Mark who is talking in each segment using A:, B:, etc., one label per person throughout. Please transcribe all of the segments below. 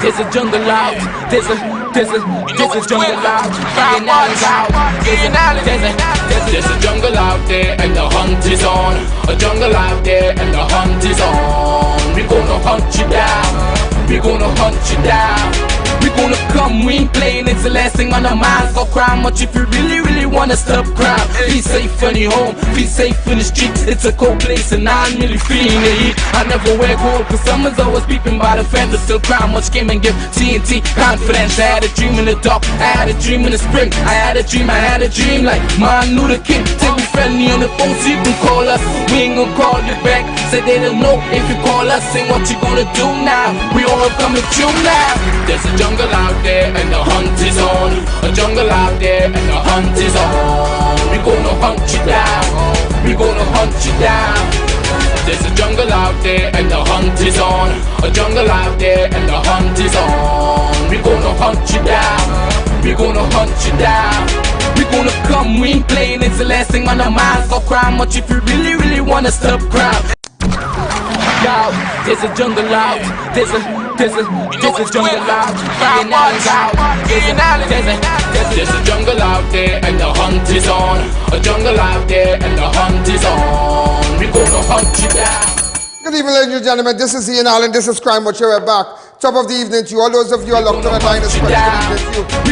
A: There's a jungle out. There's a jungle out. There's a jungle out there and the hunt is on. A jungle out there and the hunt is on. We gonna hunt you down. We gonna hunt you down. We gonna come, we ain't playing, it's the last thing on our minds. Go crime much if you really wanna stop crime. Be safe in your home, be safe in the streets. It's a cold place and I'm really feeling the heat. I never wear gold cause someone's always peeping by the fence. Still crime much came and give TNT confidence. I had a dream in the dark, I had a dream in the spring. I had a dream like Martin Luther King. Take me friendly on the phone so you can call us. We ain't gonna call you back, say they don't know if you call us. Say what you gonna do now, we all coming through now. There's a jungle out there and the hunt is on. A jungle out there and the hunt is on. We gonna hunt you down. We gonna hunt you down. There's a jungle out there and the hunt is on. A jungle out there and the hunt is on. We gonna hunt you down. We gonna hunt you down. We gonna come, we ain't playing, it's the last thing on our minds. Go crime much if you really wanna stop crime. There's a jungle out. There's a jungle out. There's a jungle out there and the hunt is on. A jungle out there and the hunt is on. We gonna hunt you down.
B: Good evening, ladies and gentlemen. This is I.A.N. This is Crime Watch. We're back. Top of the evening to you. All those of you who are locked on the line,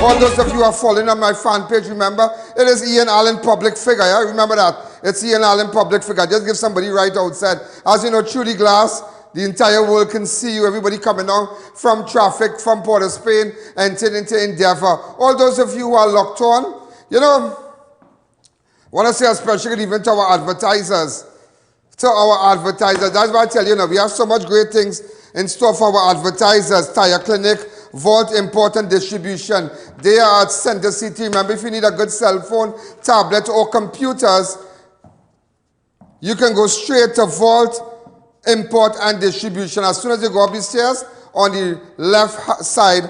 B: all those of you who are following on my fan page, remember, it is I.A.N. public figure. Yeah? Remember that. It's I.A.N. public figure. Just give somebody right outside. As you know, through the glass, the entire world can see you. Everybody coming down from traffic, from Port of Spain, and into Endeavour. All those of you who are locked on, you know, I want to say a special good evening to our advertisers. That's why I tell you, we have so much great things in store for our advertisers. Tire Clinic, Vault Import and Distribution. They are at Center City. Remember, if you need a good cell phone, tablet, or computers, you can go straight to Vault Import and Distribution. As soon as you go up the stairs, on the left side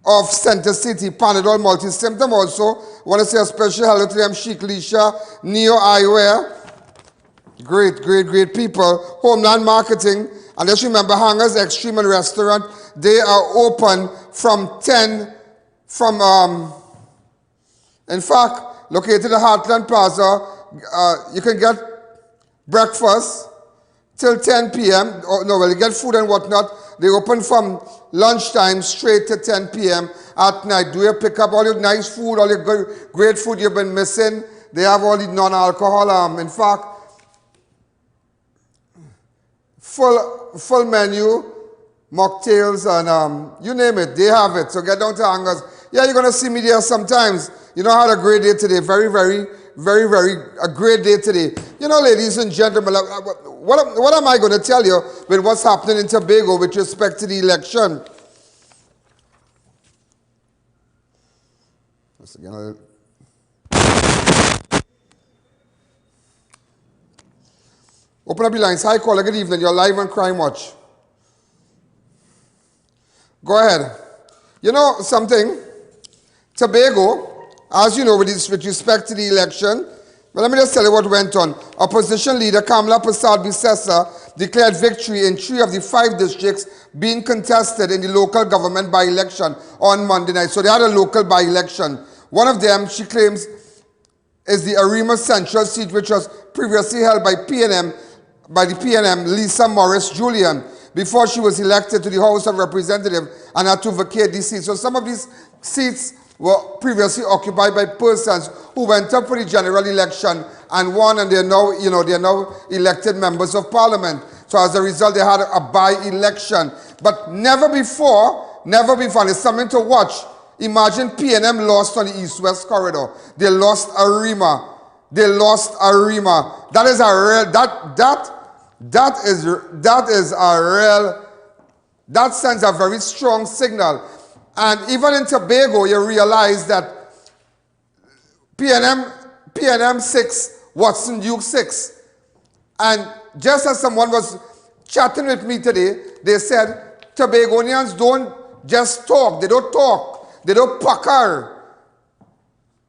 B: of Center City, Panadol Multi-Symptom also. I want to say a special hello to them, Sheikh Lisha, Neo Eyewear. Great people. Homeland Marketing. And just remember, Hangers Extreme and Restaurant, they are open from 10, in fact, located at Heartland Plaza, you can get breakfast till 10 p.m. You get food and whatnot. They open from lunchtime straight to 10 p.m. at night. Do you pick up all your nice food, all your great food you've been missing? They have all the non-alcohol. In fact, full menu, mocktails, and you name it, they have it. So get down to Hangers. Yeah, you're going to see me there sometimes. You know, I had a great day today. Very, a great day today. You know, ladies and gentlemen, what am I going to tell you with what's happening in Tobago with respect to the election? Once again, open up your lines. Hi, caller. Good evening. You're live on Crime Watch. Go ahead. You know something? Tobago, as you know, with respect to the election, well, let me just tell you what went on. Opposition leader Kamla Persad-Bissessar declared victory in 3 of the 5 districts being contested in the local government by-election on Monday night. So they had a local by-election. One of them, she claims, is the Arima Central seat, which was previously held by the PNM Lisa Morris Julian, before she was elected to the House of Representatives and had to vacate the seat. So some of these seats were previously occupied by persons who went up for the general election and won, and they're now elected members of parliament. So as a result, they had a by-election. But never before, and it's something to watch. Imagine PNM lost on the east-west corridor. They lost Arima. That is a real, that sends a very strong signal. And even in Tobago, you realize that PNM 6, Watson Duke 6. And just as someone was chatting with me today, they said Tobagonians don't just talk. They don't talk. They don't pucker.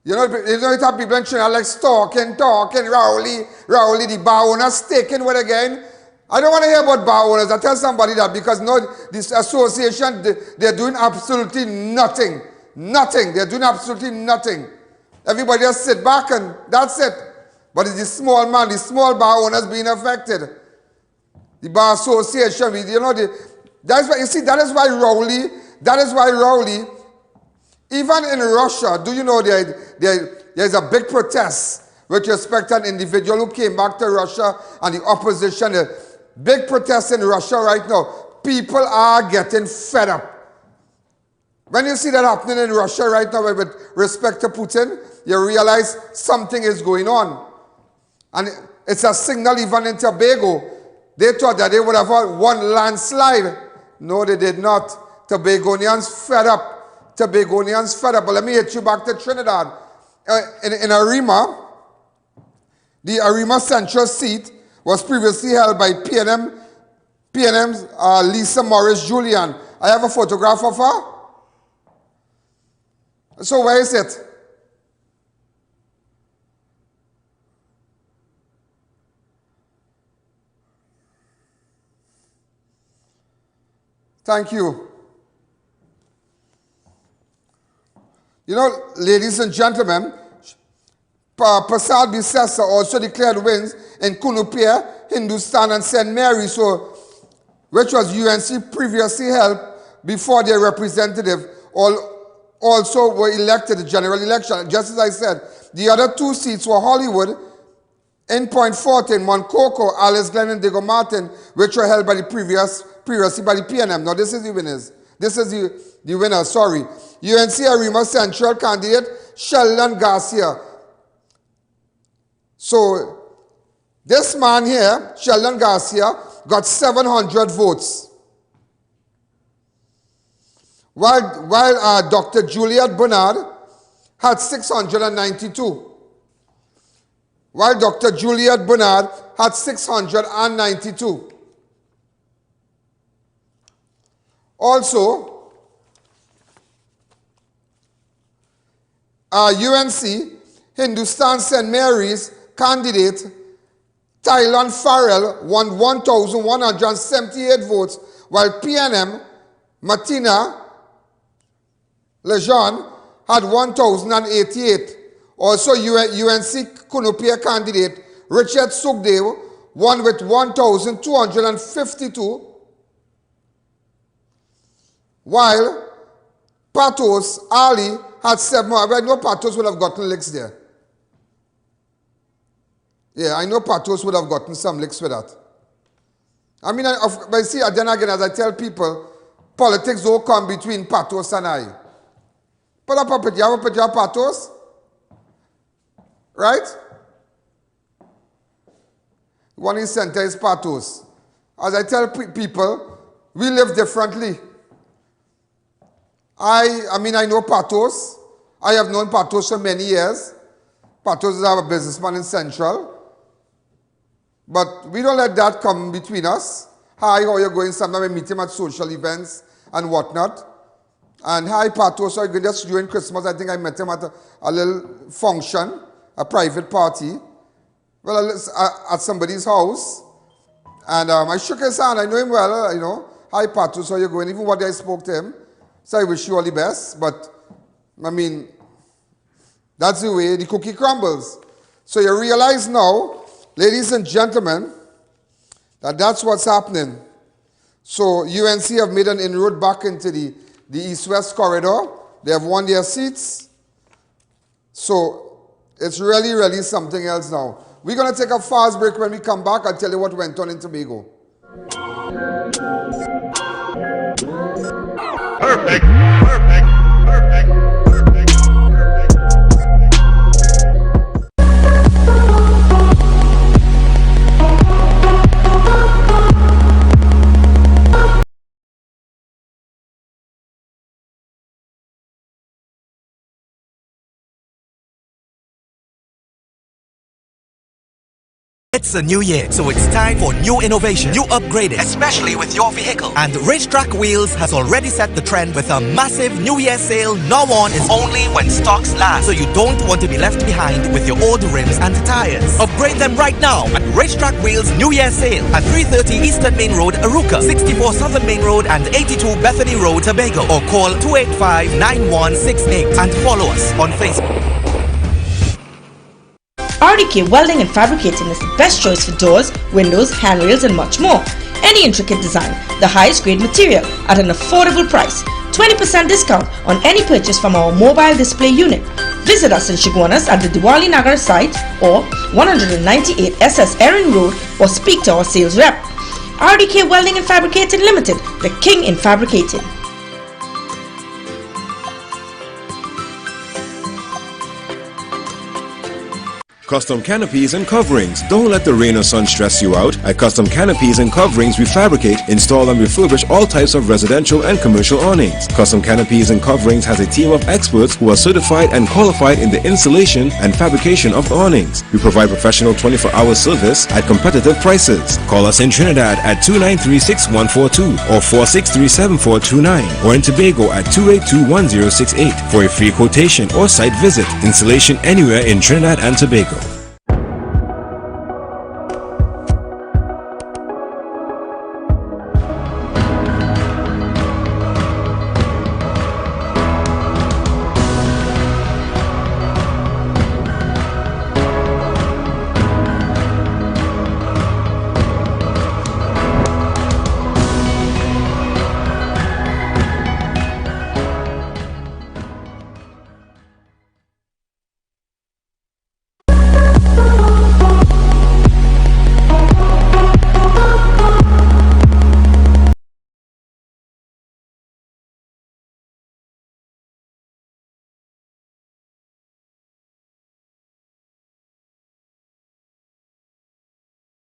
B: You know have people in Trinidad like talking, Rowley, the bar owners taking what again? I don't want to hear about bar owners. I tell somebody that because this association, they're doing absolutely nothing. They're doing absolutely nothing. Everybody just sit back and that's it. But it's the small man, the small bar owners being affected. The bar association, that is why Rowley, even in Russia, do you know there's a big protest with respect to an individual who came back to Russia and the opposition. A big protest in Russia right now. People are getting fed up. When you see that happening in Russia right now with respect to Putin, you realize something is going on. And it's a signal even in Tobago. They thought that they would have had one landslide. No, they did not. Tobagonians fed up. But let me hit you back to Trinidad. In Arima, the Arima Central seat was previously held by PNM's Lisa Morris Julian. I have a photograph of her. So where is it? Thank you. You know, ladies and gentlemen, Persad-Bissessar also declared wins in Kunupia, Hindustan, and St. Mary, which was UNC previously held before their representative also were elected in the general election. Just as I said, the other 2 seats were Hollywood, in Point Fortin, Moncoko, Alice Glen, and Diego Martin, which were held by previously by the PNM. Now this is the winners. This is the winner, sorry. UNC Arima Central candidate Sheldon Garcia. So this man here, Sheldon Garcia, got 700 votes. While Dr. Juliet Bernard had 692. While Dr. Juliet Bernard had 692. Also, UNC, Hindustan St. Mary's candidate Thailand Farrell won 1,178 votes, while PNM Martina Lejeune had 1,088. Also, UNC Kunupia candidate Richard Sugdev won with 1,252, while Patos Ali had 7 more. I know Patos would have gotten licks there. Yeah, I know Patos would have gotten some licks with that. I mean, but see, then again, as I tell people, politics don't come between Patos and I. Put up a picture, you have a picture of Patos? Right? One in center is Patos. As I tell people, we live differently. I mean, I know Patos. I have known Patos for many years. Patos is a businessman in Central. But we don't let that come between us. Hi, how are you going? Sometimes we meet him at social events and whatnot. And hi, Patos, are you going? Just during Christmas, I think I met him at a little function, a private party. Well, at somebody's house. And I shook his hand. I know him well, you know. Hi, Patos, how are you going? Even what I spoke to him. So I wish you all the best. But, I mean, that's the way the cookie crumbles. So you realize now, ladies and gentlemen, that that's what's happening. So UNC have made an inroad back into the East-West corridor. They have won their seats. So it's really, really something else now. We're going to take a fast break. When we come back, I'll tell you what went on in Tobago.
C: Perfect, perfect, perfect, perfect, perfect.
D: It's a new year, so it's time for new innovation, new upgrading, especially with your vehicle. And Racetrack Wheels has already set the trend with a massive New Year sale. Now on is only when stocks last, so you don't want to be left behind with your old rims and tires. Upgrade them right now at Racetrack Wheels New Year sale at 330 Eastern Main Road, Aruka, 64 Southern Main Road, and 82 Bethany Road, Tobago, or call 285-9168 and follow us on Facebook.
E: RDK Welding and Fabricating is the best choice for doors, windows, handrails and much more. Any intricate design, the highest grade material at an affordable price. 20% discount on any purchase from our mobile display unit. Visit us in Shigwanas at the Diwali Nagar site or 198 SS Erin Road or speak to our sales rep. RDK Welding and Fabricating Limited, the king in fabricating.
F: Custom canopies and coverings. Don't let the rain or sun stress you out. At Custom Canopies and Coverings, we fabricate, install and refurbish all types of residential and commercial awnings. Custom Canopies and Coverings has a team of experts who are certified and qualified in the installation and fabrication of awnings. We provide professional 24-hour service at competitive prices. Call us in Trinidad at 293-6142 or 463-7429 or in Tobago at 282-1068 for a free quotation or site visit. Installation anywhere in Trinidad and Tobago.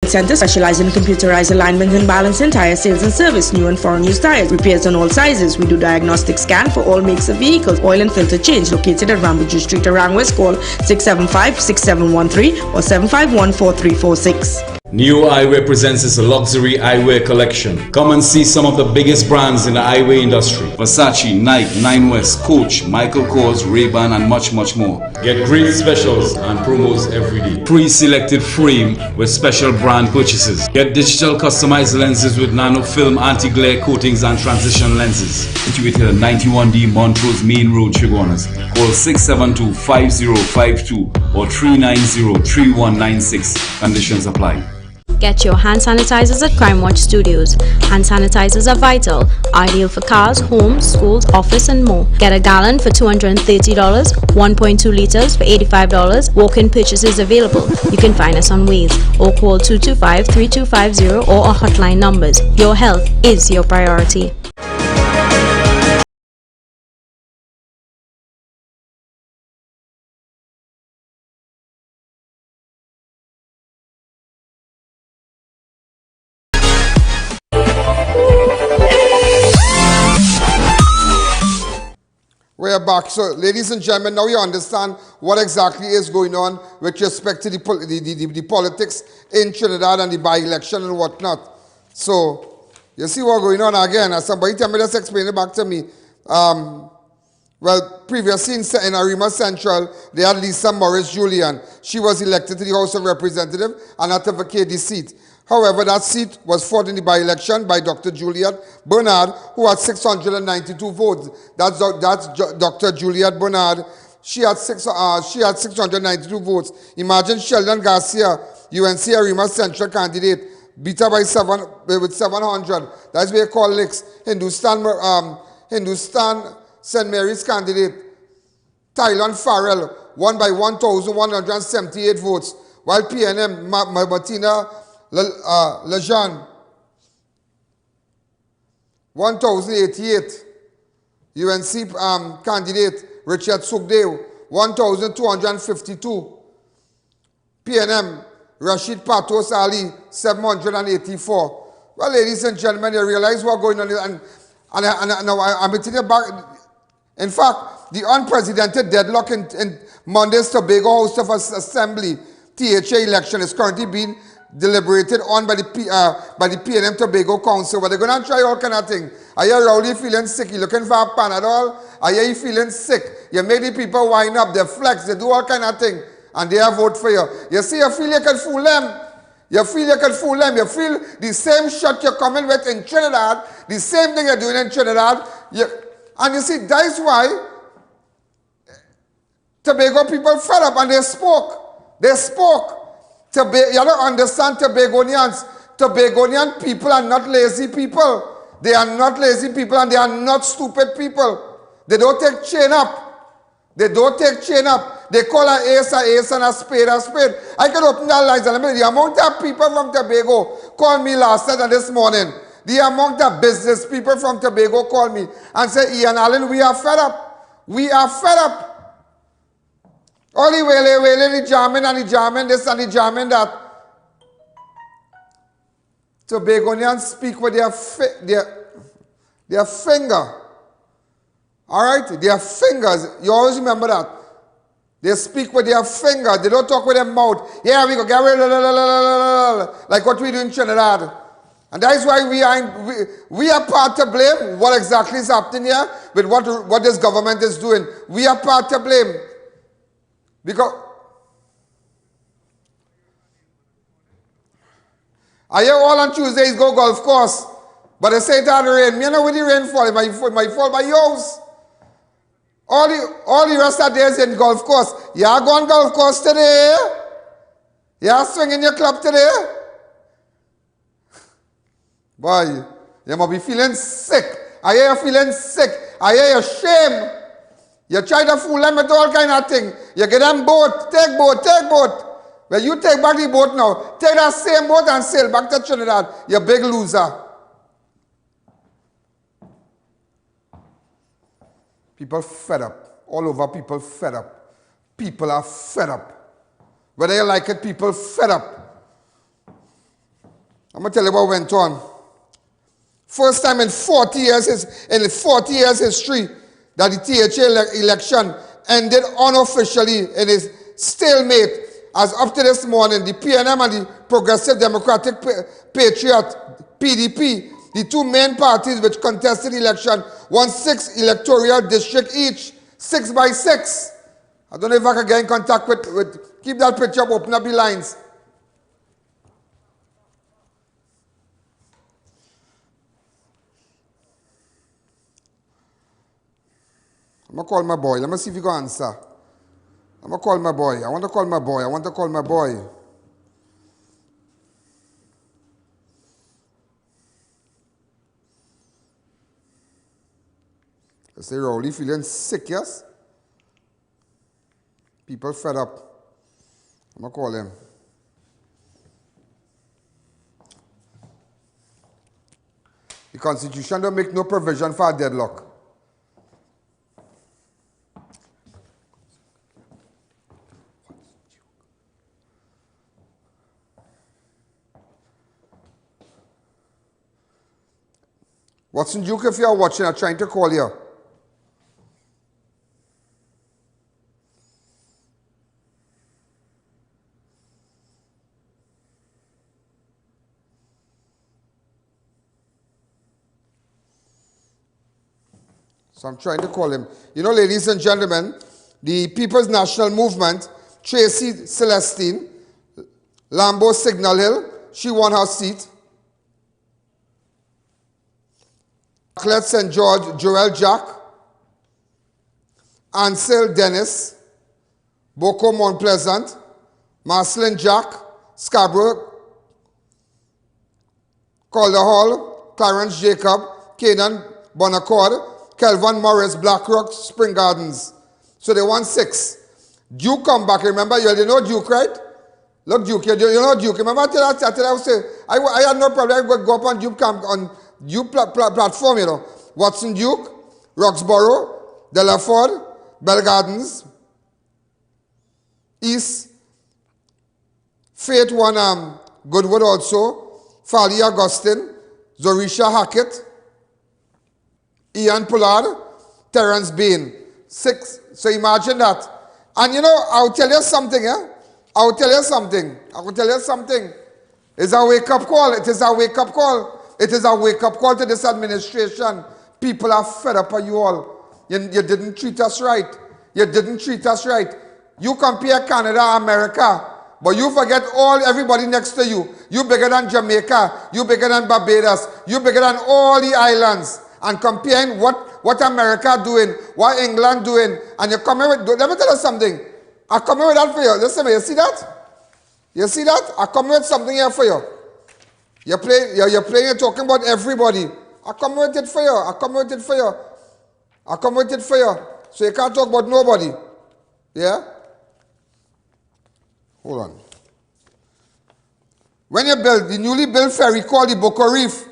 E: Center specializing in computerized alignment and balance in tire sales and service, new and foreign used tires, repairs on all sizes. We do diagnostic scan for all makes of vehicles, oil and filter change. Located at Rambuju Street, Arang West. Call 675-6713 or 751-4346.
G: New Eyewear presents its luxury eyewear collection. Come and see some of the biggest brands in the eyewear industry. Versace, Nike, Nine West, Coach, Michael Kors, Ray-Ban and much more. Get great specials and promos every day. Pre-selected frame with special brand purchases. Get digital customized lenses with nano film anti-glare coatings and transition lenses. Situated at 91D Montrose Main Road, Chaguanas. Call 672-5052 or 390-3196. Conditions apply.
H: Get your hand sanitizers at Crime Watch Studios. Hand sanitizers are vital, ideal for cars, homes, schools, office and more. Get a gallon for $230, 1.2 liters for $85. Walk-in purchases available. You can find us on Waze or call 225-3250 or our hotline numbers. Your health is your priority.
B: We're back. So, ladies and gentlemen, now you understand what exactly is going on with respect to the politics in Trinidad and the by-election and whatnot. So, you see what's going on again. As somebody tell me, just explain it back to me. Well, previously in Arima Central, they had Lisa Morris Julian. She was elected to the House of Representatives and had to vacate the seat. However, that seat was fought in the by-election by Dr. Juliet Bernard, who had 692 votes. That's Dr. Juliet Bernard. She had 692 votes. Imagine Sheldon Garcia, UNC Arima Central candidate, beat her with 700. That's what they call licks. Hindustan St. Mary's candidate, Tylon Farrell, won by 1,178 votes, while PNM Martina Lejean, 1,088. UNC candidate Richard Sugdev, 1,252. PNM Rashid Patos Ali, 784. Well, ladies and gentlemen, you realize what's going on, and I'm taking it back. In fact, the unprecedented deadlock in Monday's Tobago House of Assembly THA election is currently being deliberated on by the PNM Tobago Council, but they're going to try all kind of things. Are you Rowley feeling sick? You looking for a Panadol? Are you feeling sick? You make the people wind up, they flex, they do all kind of things, and they have vote for you. You see, you feel you can fool them. You feel you can fool them. You feel the same shot you're coming with in Trinidad, the same thing you're doing in Trinidad. And you see, that's why Tobago people fed up and they spoke. They spoke. You don't understand Tobagonian people are not lazy people. They are not lazy people and they are not stupid people. They don't take chain up. They don't take chain up. They call an ace and a spade a spade. I can open that lines and the amount of people from Tobago called me last night and this morning. The amount of business people from Tobago called me and said, I.A.N. Allen, we are fed up. We are fed up. All the wailing, the jamming and the jamming this and the jamming that. Tobagonians speak with their finger. All right? Their fingers. You always remember that. They speak with their finger. They don't talk with their mouth. Yeah, we go get rid like what we do in Trinidad. And that is why we are part to blame. What exactly is happening here with what this government is doing. We are part to blame. Because I hear all on Tuesdays go golf course, but they say it had rain. Me know where the rain fall. It might fall by yours. All the rest of the days in golf course. You are going golf course today? You are swinging your club today? Boy, you must be feeling sick. I hear you feeling sick. I hear you shame. You try to fool them with all kind of things. You get them boat, take boat. Well, you take back the boat now. Take that same boat and sail back to Trinidad. You big loser. People fed up. All over, people fed up. People are fed up. Whether you like it, people fed up. I'm going to tell you what went on. First time in 40 years history, that the THA election ended unofficially in a stalemate as up to this morning, the PNM and the Progressive Democratic Patriot, PDP, the two main parties which contested the election, won 6 electoral districts each, 6 by 6. I don't know if I can get in contact with keep that picture up, open up the lines. I'm going to call my boy. Let me see if he can answer. I'm going to call my boy. I want to call my boy. I say, Rowley feeling sick, yes? People fed up. I'm going to call him. The Constitution don't make no provision for a deadlock. Watson Duke, if you are watching, I'm trying to call you. So I'm trying to call him. You know, ladies and gentlemen, the People's National Movement, Tracy Celestine, Lambo Signal Hill, she won her seat. Bartlett St. George, Joel Jack, Ansel Dennis, Boko Mount Pleasant, Marcelin Jack, Scarborough, Calder Hall, Clarence Jacob, Canaan Bonaccord, Kelvin Morris, Blackrock, Spring Gardens. So they won 6. Duke come back. Remember, you know Duke, right? Look, Duke, you know Duke. Remember, I had no problem. I would go up on Duke camp on Duke platform, you know. Watson Duke, Roxborough, Delaford, Bell Gardens, East, Faith won Goodwood also, Farley Augustine, Zorisha Hackett, I.A.N. Pollard, Terence Bain. 6. So imagine that. And you know, I'll tell you something, eh? I'll tell you something. It's a wake-up call. It is a wake-up call. It is a wake-up call to this administration. People are fed up of you all. You didn't treat us right. You didn't treat us right. You compare Canada, America, but you forget everybody next to you. You bigger than Jamaica. You bigger than Barbados. You bigger than all the islands. And comparing what America doing, what England doing, and you come here with, let me tell you something. I come here with that for you. Listen, you see that? You see that? I come here with something here for you. You're playing, you're talking about everybody. I come with it for you. So you can't talk about nobody. Yeah? Hold on. When you build, the newly built ferry called the Boca Reef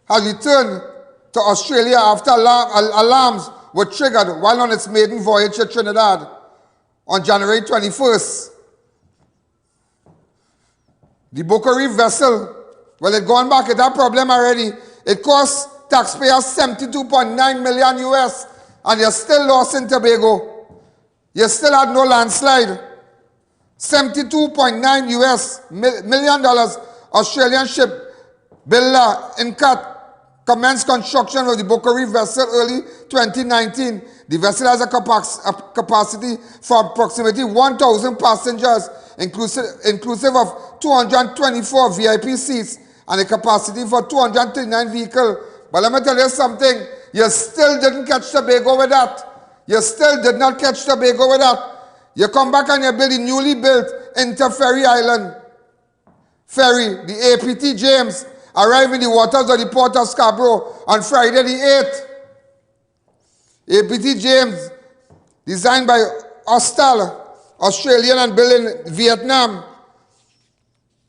B: has returned to Australia after alarms were triggered while on its maiden voyage to Trinidad on January 21st. The Boca Reef vessel, well, it gone back, it had a problem already. It cost taxpayers $72.9 million US, and you're still lost in Tobago. You still had no landslide. $72.9 US million Australian ship Billa Incat commenced construction of the Boca Reef vessel early 2019. The vessel has a capacity for approximately 1,000 passengers, inclusive of 224 VIP seats and a capacity for 239 vehicles. But let me tell you something, you still didn't catch Tobago with that. You still did not catch Tobago with that. You come back and you build the newly built Inter-Ferry Island ferry, the APT James, arrived in the waters of the port of Scarborough on Friday the 8th. APT James, designed by Ostal, Australian, and built in Vietnam.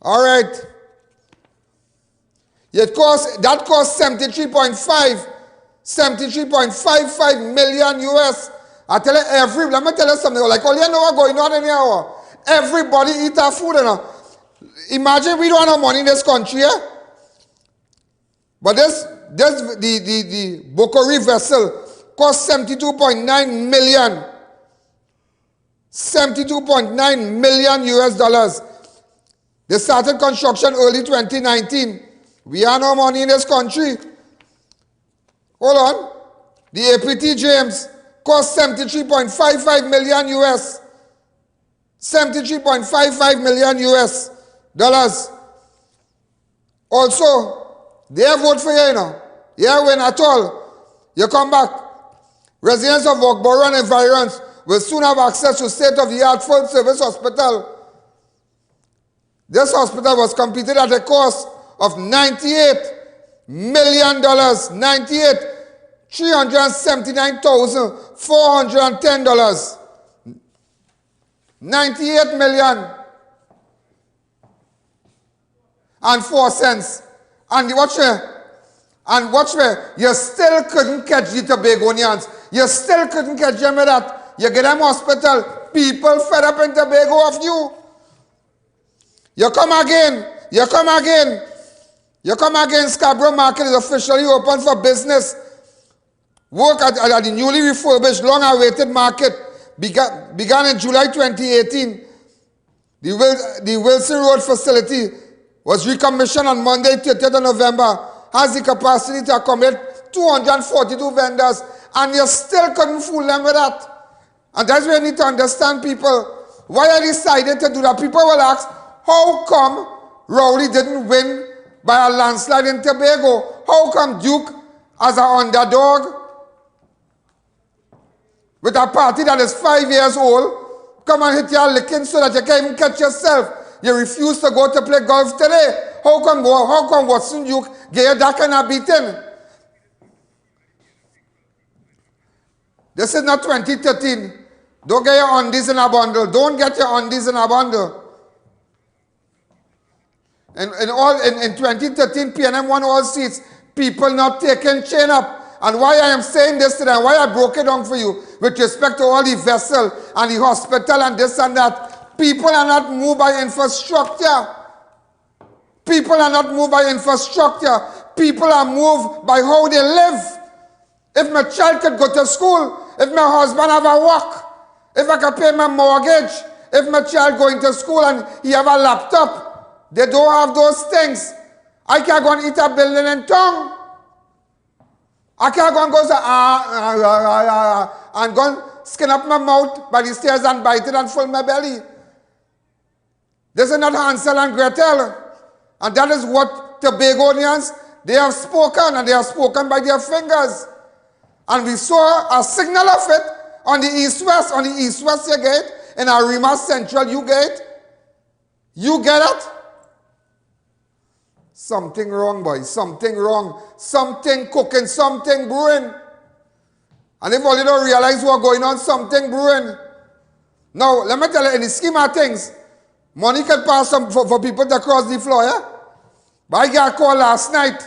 B: All right. That cost 73.55 million US. I tell you, let me tell you something, like all you know what's going on in here. Everybody eat our food, you know. Imagine we don't have money in this country, eh? But the Boca Reef vessel cost $72.9 million. $72.9 million US dollars. They started construction early 2019. We have no money in this country. Hold on. The APT James cost $73.55 million US. $73.55 million US dollars. Also, they vote for you, you know. You win at all. You come back. Residents of Walkborough and environs will soon have access to state-of-the-art full-service hospital. This hospital was completed at a cost of $98 million. $379,410. 98 million and 4 cents. And watch me, you still couldn't catch the Tobagonians. You still couldn't catch them with that. You get them hospital, people fed up in Tobago of you. You come again, Scarborough Market is officially open for business. Work at the newly refurbished, long-awaited market began in July 2018. The Wilson Road facility was recommissioned on Monday, 30th of November, has the capacity to accommodate 242 vendors, and you still couldn't fool them with that. And that's where you need to understand people. Why I decided to do that? People will ask, how come Rowley didn't win by a landslide in Tobago? How come Duke, as an underdog, with a party that is 5 years old, come and hit your licking so that you can't even catch yourself? You refuse to go to play golf today. How come Watson Duke get you that kind of beating? This is not 2013. Don't get your undies in a bundle. Don't get your undies in a bundle. In 2013, PNM won all seats. People not taking chain up. And why I am saying this today, why I broke it down for you, with respect to all the vessel and the hospital and this and that, people are not moved by infrastructure. People are not moved by infrastructure. People are moved by how they live. If my child could go to school, if my husband have a work, if I can pay my mortgage, if my child going to school and he have a laptop, they don't have those things. I can't go and eat a building in town. I can't go and go and go and skin up my mouth by the stairs and bite it and fill my belly. This is not Hansel and Gretel. And that is what Tobagonians, they have spoken, and they have spoken by their fingers. And we saw a signal of it on the east-west. On the east-west you get, in Arima Central you get. You get it? Something wrong, boy. Something wrong. Something cooking. Something brewing. And if all you don't realize what's going on, something brewing. Now, let me tell you, in the scheme of things, money can pass for people to cross the floor, yeah? But I got a call last night.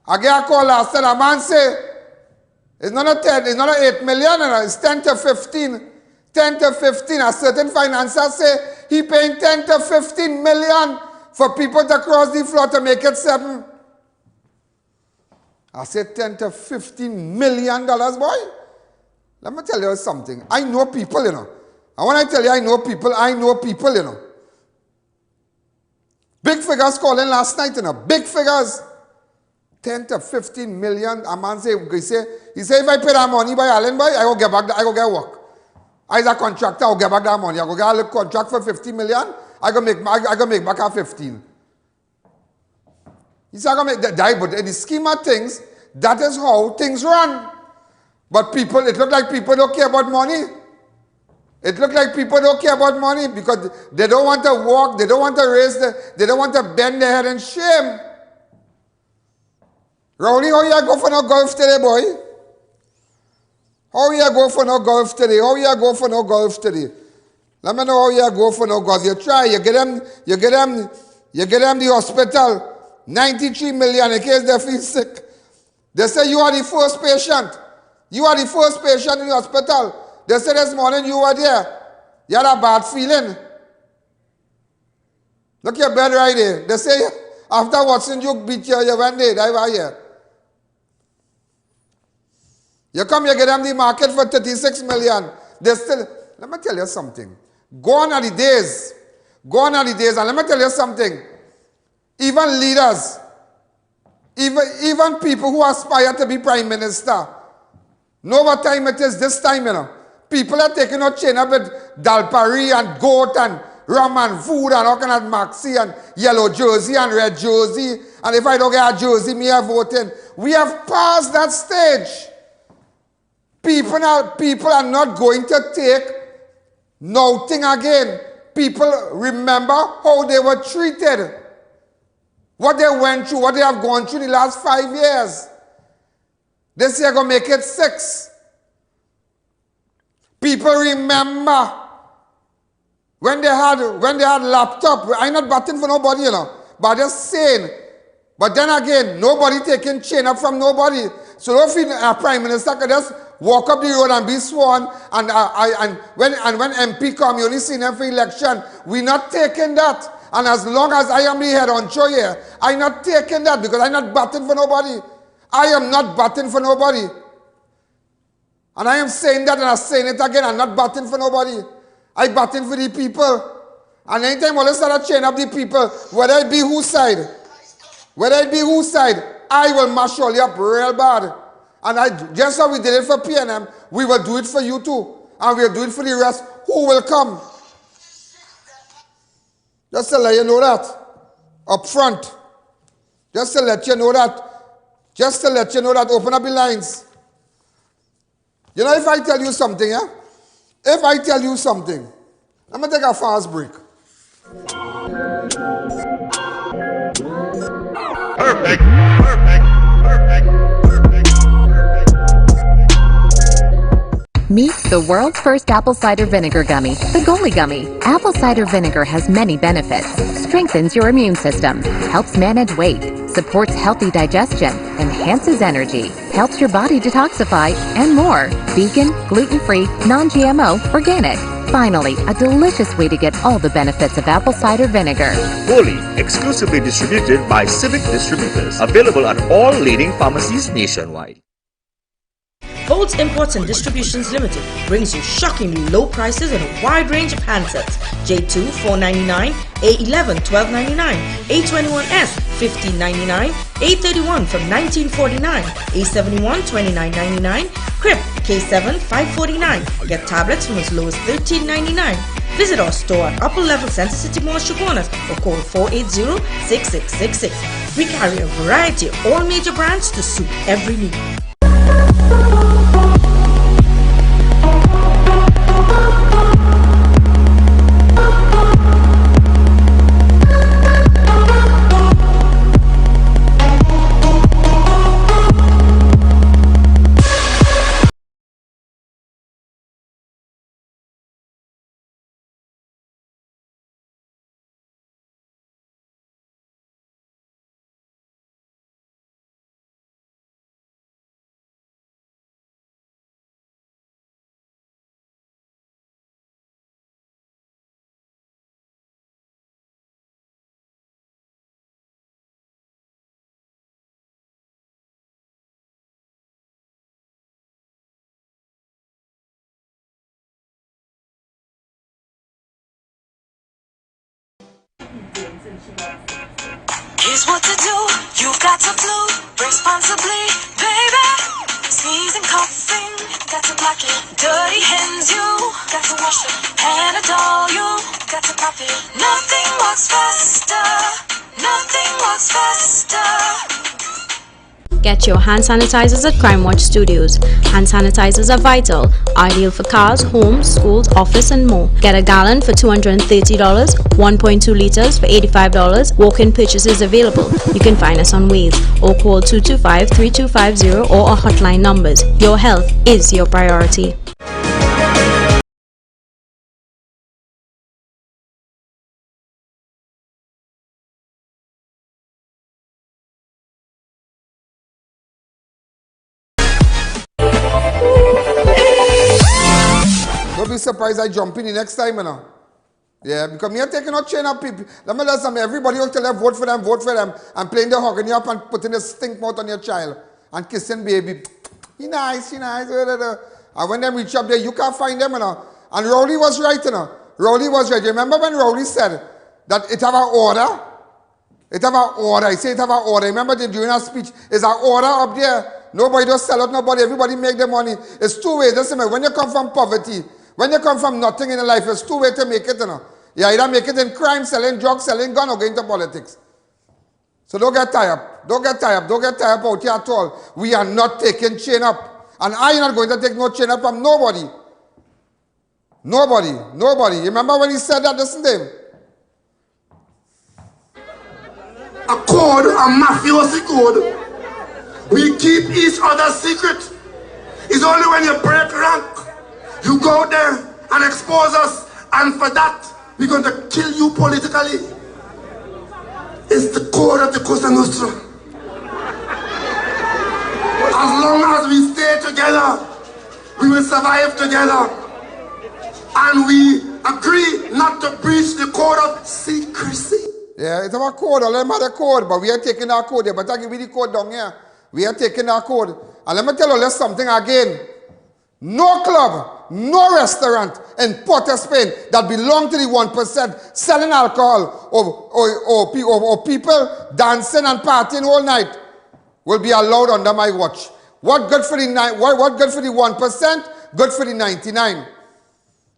B: A man say, it's not a 10, it's not a 8 million, it's 10 to 15. 10 to 15. A certain financier say he paying 10 to 15 million for people to cross the floor to make it 7. I said 10 to 15 million dollars, boy. Let me tell you something. I know people, you know. And when I tell you I know people, you know. Big figures calling last night, you know. Big figures. 10 to 15 million. A man say, he say if I pay that money by Allen, boy, I go get back, I go get work. As a contractor, I go get back that money. I go get a contract for 50 million. I go make back a 15. He said I go make that die, but in the scheme of things, that is how things run. But people, it look like people don't care about money. It look like people don't care about money because they don't want to walk, they don't want to they don't want to bend their head in shame. Rowley, how you go for no golf today, boy? How you go for no golf today? How you go for no golf today? Let me know how you go for no golf. You try, you get them the hospital. 93 million in case they feel sick. They say you are the first patient. You are the first patient in the hospital. They said this morning you were there. You had a bad feeling. Look your bed right there. They say after Watson you beat you went there. They were here. You come, you get them the market for 36 million. They still, let me tell you something. Gone are the days. Gone are the days. And let me tell you something. Even leaders, even people who aspire to be prime minister, know what time it is this time, you know. People are taking out chain up with Dalpari and goat and rum and food and all kind of maxi and yellow jersey and red jersey. And if I don't get a jersey, me are voting. We have passed that stage. People are not going to take nothing again. People remember how they were treated. What they went through, what they have gone through the last 5 years. This year going to make it 6. People remember when they had laptop. I'm not batting for nobody, you know, but just saying. But then again, nobody taking chain up from nobody. So don't feel a prime minister could just walk up the road and be sworn. And when MP come, you only see them for election. We're not taking that. And as long as I am the head honcho here, I'm not taking that because I'm not batting for nobody. I am not batting for nobody. And I am saying that and I'm saying it again. I'm not batting for nobody. I'm batting for the people. And anytime I start to chain up the people, whether it be whose side, I will mash all you up real bad. And just how we did it for PNM, we will do it for you too. And we'll do it for the rest who will come. Just to let you know that. Up front. Just to let you know that. Just to let you know that. Open up the lines. You know, if I tell you something, yeah? If I tell you something, I'm going to take a fast break.
C: Perfect. Perfect. Perfect. Perfect.
I: Meet the world's first apple cider vinegar gummy, the Goli Gummy. Apple cider vinegar has many benefits. Strengthens your immune system, helps manage weight, supports healthy digestion, enhances energy, helps your body detoxify, and more. Vegan, gluten-free, non-GMO, organic. Finally, a delicious way to get all the benefits of apple cider vinegar.
J: Goli, exclusively distributed by Civic Distributors. Available at all leading pharmacies nationwide.
E: Bolts Imports and Distributions Limited brings you shockingly low prices on a wide range of handsets. J2 $499, A11 $1299, A21s $1599, A31 from $1949, A71 $29.99, Crip K7 $549. Get tablets from as low as $13.99. Visit our store at Upper Level Center City Mall, Shogunas, or call 480-6666. We carry a variety of all major brands to suit every need.
K: Here's what to do. You've got to flu responsibly, baby. Sneezing, coughing, got to block it. Dirty hands, you got to wash it. Panadol, you got to pop it. Nothing works faster. Nothing works faster.
H: Get your hand sanitizers at Crime Watch Studios. Hand sanitizers are vital, ideal for cars, homes, schools, office and more. Get a gallon for $230, 1.2 liters for $85. Walk-in purchases available. You can find us on Waze or call 225-3250 or our hotline numbers. Your health is your priority.
B: Don't be surprised I jump in the next time, you know. Yeah, because me are taking out chain up people. Let me tell you something. Everybody will tell them, vote for them, and playing the hugging you up and putting the stink mouth on your child and kissing baby. He nice. And when they reach up there, you can't find them, you know. And Rowley was right, you know. Rowley was right. You remember when Rowley said that it have an order? It have an order. I say it have an order. Remember during our speech, is an order up there. Nobody does sell out nobody. Everybody make their money. It's two ways. Listen, when you come from poverty, when you come from nothing in life, it's two ways to make it, you know. You either make it in crime, selling drugs, selling gun, or going to politics. So don't get tired up. Don't get tired up. Don't get tired up out here at all. We are not taking chain up. And I am not going to take no chain up from nobody. Nobody. Nobody. You remember when he said that? Listen to him.
L: A code, a mafiosi code. We keep each other's secret. It's only when you break rank, you go there and expose us, and for that, we're going to kill you politically. It's the code of the Cosa Nostra. As long as we stay together, we will survive together. And we agree not to breach the code of secrecy.
B: Yeah, it's our code. All them other code, but we are taking our code. But I give you the code down here. We are taking our code. And let me tell you something again. No club, no restaurant in Port-au-Spain that belong to the 1% selling alcohol or people dancing and partying all night will be allowed under my watch. What good for the 1%? Good for the 99.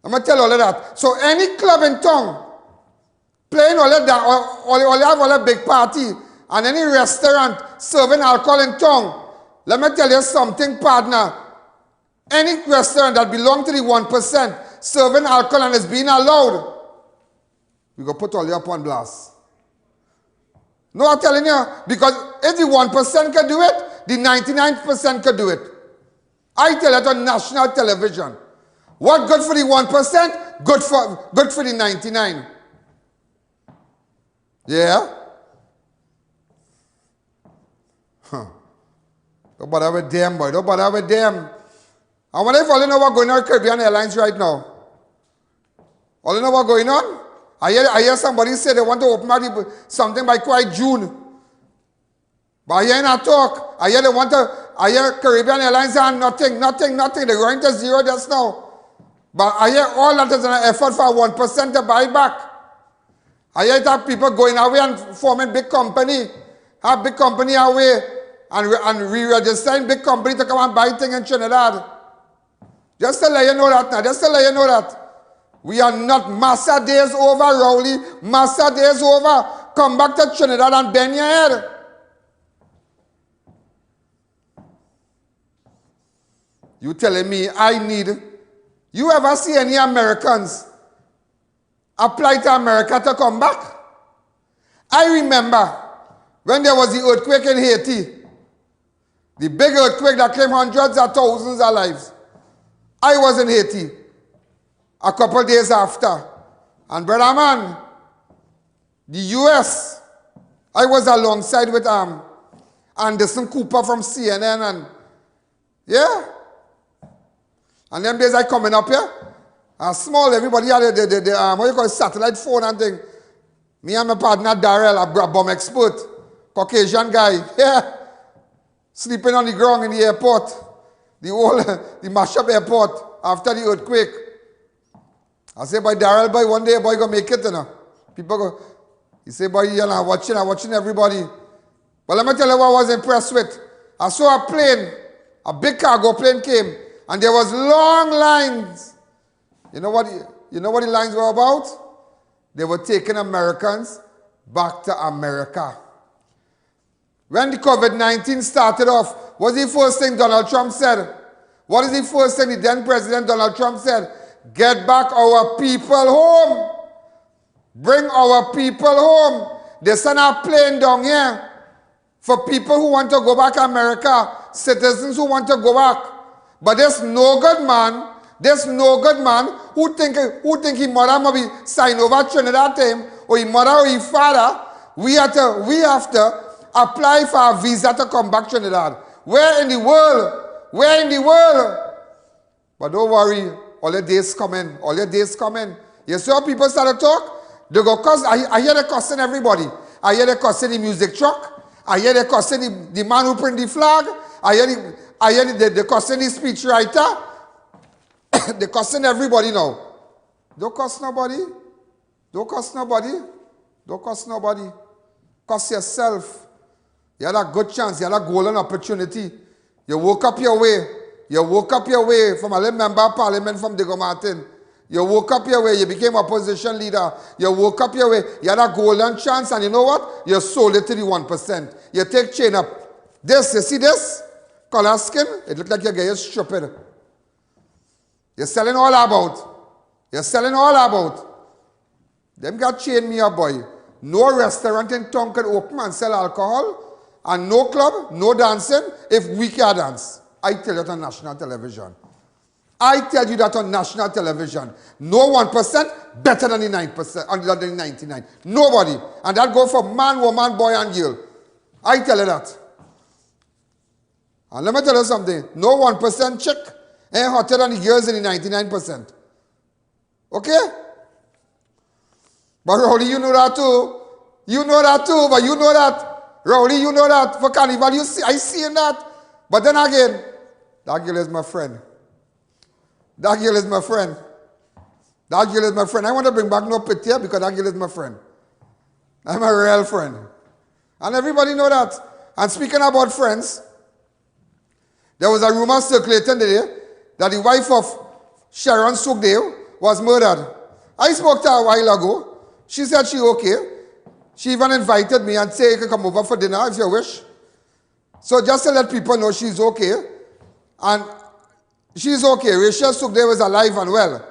B: I'm going to tell you all of that. So any club in town playing all of that, or have all a big party, and any restaurant serving alcohol in town, let me tell you something, partner. Any restaurant that belongs to the 1% serving alcohol and is being allowed, we go put all you up on blast. No, I'm telling you, because if the 1% can do it, the 99% can do it. I tell it on national television. What good for the 1%? Good for the 99. Yeah? Huh. Don't bother with them, boy. Don't bother with them. I wonder if all you know what's going on with Caribbean Airlines right now. All you know what's going on? I hear somebody say they want to open up something by quite June. But I hear not talk. I hear Caribbean Airlines and nothing. They're going to zero just now. But I hear all that is an effort for 1% to buy back. I hear that people going away and forming big company. Have big company away and re-registering big company to come and buy things in Trinidad. Just to let you know that now. Just to let you know that. We are not. Massa days over, Rowley. Massa days over. Come back to Trinidad and bend your head. You telling me I need... You ever see any Americans apply to America to come back? I remember when there was the earthquake in Haiti. The big earthquake that claimed hundreds of thousands of lives. I was in Haiti a couple days after. And brother man, the US, I was alongside with Anderson Cooper from CNN and yeah. And them days I coming up here, small, everybody had the what you call it, satellite phone and thing. Me and my partner Darrell, a bomb expert, Caucasian guy, yeah, sleeping on the ground in the airport, the mashup airport after the earthquake. I say, boy, Darrell, boy, one day, boy, gonna make it, you know. People go, he say, boy, you know, I'm watching everybody. But let me tell you what I was impressed with. I saw a plane, a big cargo plane came, and there was long lines. You know what the lines were about? They were taking Americans back to America. When the COVID-19 started off, what was the first thing Donald Trump said? What is the first thing the then President Donald Trump said? Get back our people home. Bring our people home. They send a plane down here for people who want to go back to America, citizens who want to go back. But there's no good man who think his mother might be signed over Trinidad to him, or his mother or his father. We have to apply for a visa to come back to Trinidad. Where in the world? Where in the world? But don't worry, all your days coming. All your days coming. You see how people start to talk? They go cuss. I hear they cussing everybody. I hear they cussing the music truck. I hear they cussing the man who print the flag. I hear they cussing the speechwriter. They're cussing everybody now. Don't cost nobody. Don't cost nobody. Don't cost nobody. Cost yourself. You had a good chance. You had a golden opportunity. You woke up your way. You woke up your way from a little member of parliament from Diego Martin. You woke up your way. You became opposition leader. You woke up your way. You had a golden chance, and you know what? You sold it to the 1%. You take chain up. This, you see this? Color skin? It looks like you get stupid. You're selling all about. You're selling all about. Them got chain me up, boy. No restaurant in town can open and sell alcohol, and no club, no dancing if we can dance. I tell you that on national television. I tell you that on national television. No 1% better than the 9%, than the 99. Nobody. And that go for man, woman, boy, and girl. I tell you that. And let me tell you something. No 1% chick ain't hotter than the girls in the 99%. Okay? But Rowdy, you know that too. You know that too, but you know that. Rowdy, you know that. For Carnival, you see, I see that. But then again, that girl is my friend. That girl is my friend. That girl is my friend. I want to bring back no pity here because that girl is my friend. I'm a real friend. And everybody know that. And speaking about friends, there was a rumor circulating today that the wife of Sharon Sugdale was murdered. I spoke to her a while ago. She said she okay. She even invited me and said you can come over for dinner if you wish. So just to let people know she's okay. And she's okay. Rachel Sugdale is alive and well.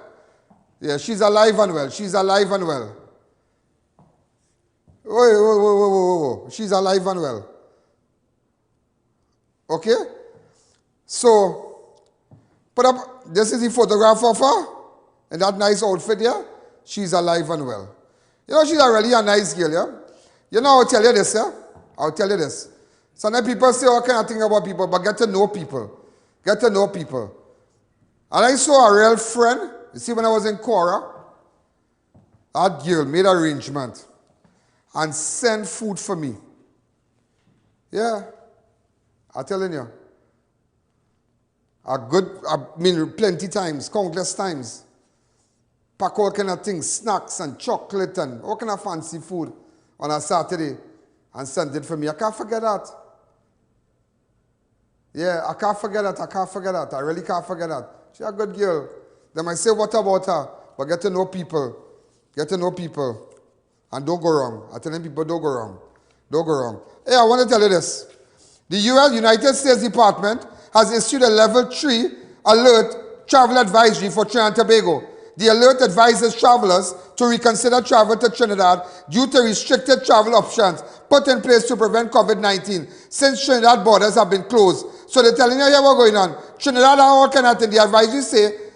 B: Yeah, she's alive and well. She's alive and well. Whoa. She's alive and well. Okay? So, put up, this is the photograph of her in that nice outfit here. She's alive and well. You know, she's really a nice girl, yeah? You know, I'll tell you this, yeah? I'll tell you this. Sometimes people say all kind of things about people, but get to know people. Get to know people. And I saw a real friend. You see, when I was in Cora, that girl made arrangement and sent food for me. Yeah. I'm telling you. Plenty times, countless times. Pack all kind of things, snacks and chocolate and all kind of fancy food on a Saturday and sent it for me. I can't forget that. Yeah, I can't forget that. I can't forget that. I really can't forget that. She's a good girl. They might say, what about her? But get to know people. Get to know people. And don't go wrong. I'm telling people, don't go wrong. Don't go wrong. Hey, I want to tell you this. The U.S. United States Department has issued a level 3 alert travel advisory for Trinidad and Tobago. The alert advises travelers to reconsider travel to Trinidad due to restricted travel options put in place to prevent COVID-19 since Trinidad borders have been closed. So they're telling you here what's going on. Trinidad and all kind of thing. The advisory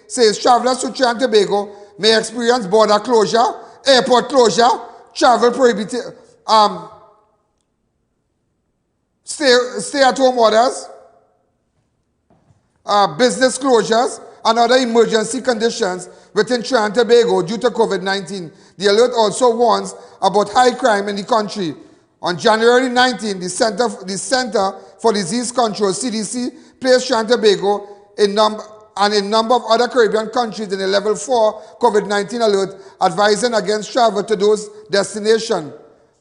B: says travelers to Trinidad and Tobago may experience border closure, airport closure, travel prohibited, stay-at-home orders, business closures, and other emergency conditions within Trinidad and Tobago due to COVID-19. The alert also warns about high crime in the country. On January 19, the Center for Disease Control, CDC, placed Trinidad and Tobago and a number of other Caribbean countries in a level 4 COVID-19 alert, advising against travel to those destinations.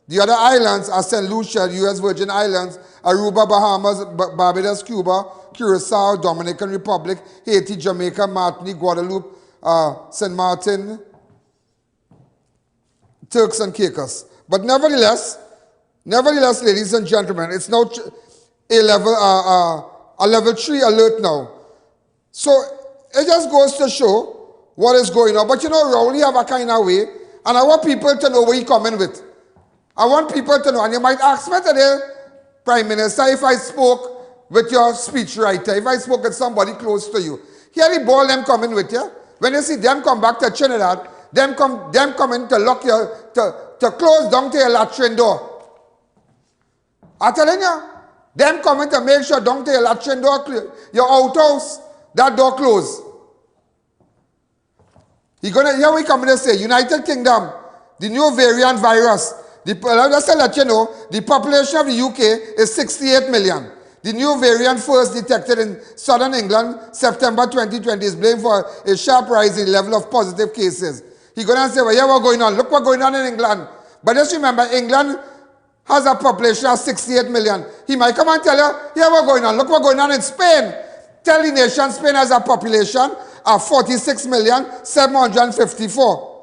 B: The other islands are St. Lucia, U.S. Virgin Islands, Aruba, Bahamas, Barbados, Cuba, Curacao, Dominican Republic, Haiti, Jamaica, Martinique, Guadeloupe, St. Martin, Turks and Caicos. But nevertheless, ladies and gentlemen, it's now a level 3 alert now. So it just goes to show what is going on. But you know, Rowley have a kind of way, and I want people to know where he's coming with. I want people to know, and you might ask me today, Prime Minister, if I spoke with your speechwriter, if I spoke with somebody close to you, here the ball them coming with you. When you see them come back to Trinidad, them coming to lock your, to close down to your latrine door. I'm telling you, them coming to make sure down to your latrine door, your outhouse, that door closed. Here we come to say, United Kingdom, the new variant virus. Just to let you know, the population of the UK is 68 million. The new variant first detected in southern England, September 2020, is blamed for a sharp rise in the level of positive cases. He's going to say, well, yeah, what's going on? Look what's going on in England. But just remember, England has a population of 68 million. He might come and tell you, yeah, what's going on? Look what's going on in Spain. Tell the nation Spain has a population of 46,754,000.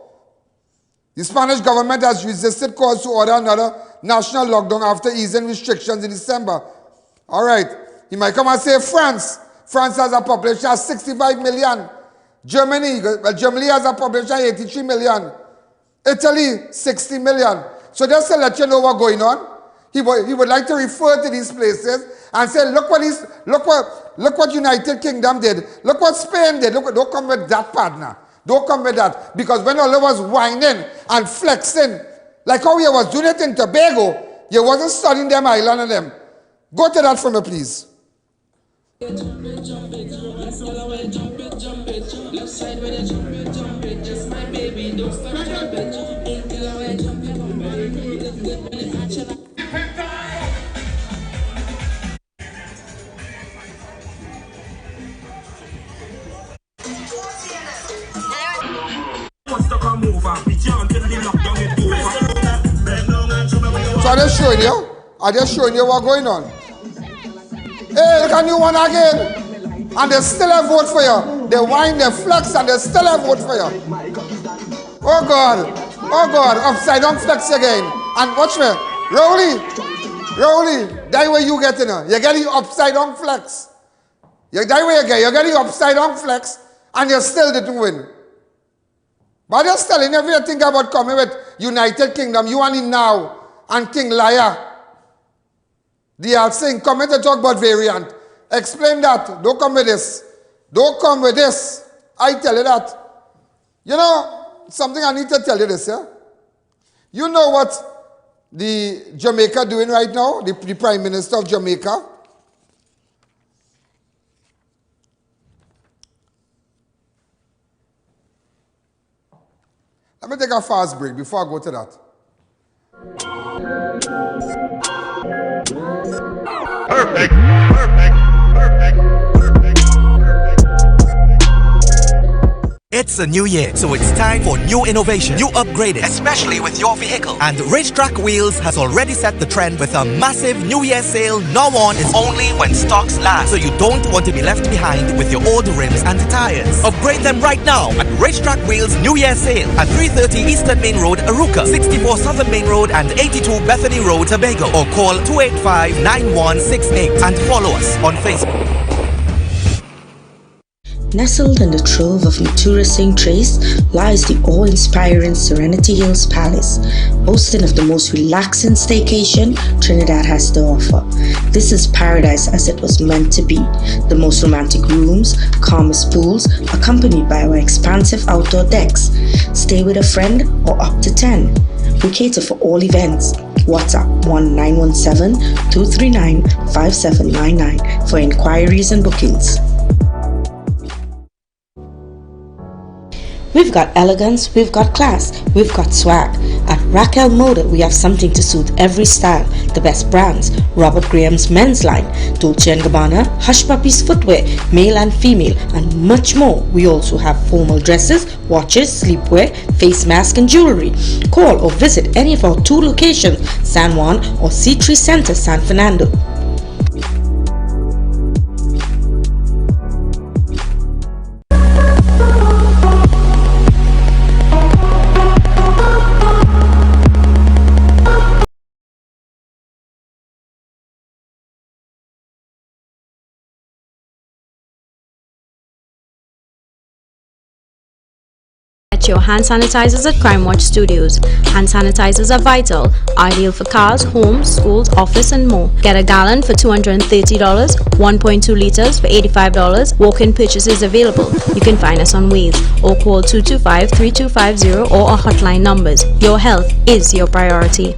B: The Spanish government has resisted calls to order another national lockdown after easing restrictions in December. All right. He might come and say France. France has a population of 65 million. Germany has a population of 83 million. Italy, 60 million. So just to let you know what's going on, he would like to refer to these places and say, look what United Kingdom did. Look what Spain did. Don't come with that, partner. Don't come with that. Because when all of us whining and flexing, like how you was doing it in Tobago, you wasn't studying them island and them. Go to that for me, please. So I just showing you what's going on. Hey, look at you one again. And they still have vote for you. They whine, they flex, and they still have vote for you. Oh God, upside down flex again. And watch me, Rowley, that way you get in her. You get the upside down flex. That way you get the upside down flex, and you still didn't win. But I'm just telling you, if you think about coming with United Kingdom, you and him now, and King Liar, they are saying, come in to talk about variant. Explain that. Don't come with this. Don't come with this. I tell you that. You know, something I need to tell you this, yeah? You know what the Jamaica doing right now? The Prime Minister of Jamaica? Let me take a fast break before I go to that.
C: Perfect.
D: It's a new year, so it's time for new innovation, new upgraded, especially with your vehicle. And Racetrack Wheels has already set the trend with a massive New Year sale. Now on is only when stocks last, so you don't want to be left behind with your old rims and tires. Upgrade them right now at Racetrack Wheels New Year sale at 330 Eastern Main Road, Aruca, 64 Southern Main Road, and 82 Bethany Road, Tobago. Or call 285-9168 and follow us on Facebook.
E: Nestled in the trove of maturing trace lies the awe-inspiring Serenity Hills Palace, boasting of the most relaxing staycation Trinidad has to offer. This is paradise as it was meant to be. The most romantic rooms, calmest pools, accompanied by our expansive outdoor decks. Stay with a friend or up to 10. We cater for all events. WhatsApp 1917-239-5799 for inquiries and bookings. We've got elegance, we've got class, we've got swag. At Raquel Moda, we have something to suit every style. The best brands: Robert Graham's men's line, Dolce & Gabbana, Hush Puppies footwear, male and female, and much more. We also have formal dresses, watches, sleepwear, face mask, and jewelry. Call or visit any of our 2 locations, San Juan or C3 Center, San Fernando.
H: Your hand sanitizers at Crime Watch Studios. Hand sanitizers are vital, ideal for cars, homes, schools, office, and more. Get a gallon for $230, 1.2 liters for $85. Walk-in purchases available. You can find us on Wheels or call 225-3250 or our hotline numbers. Your health is your priority.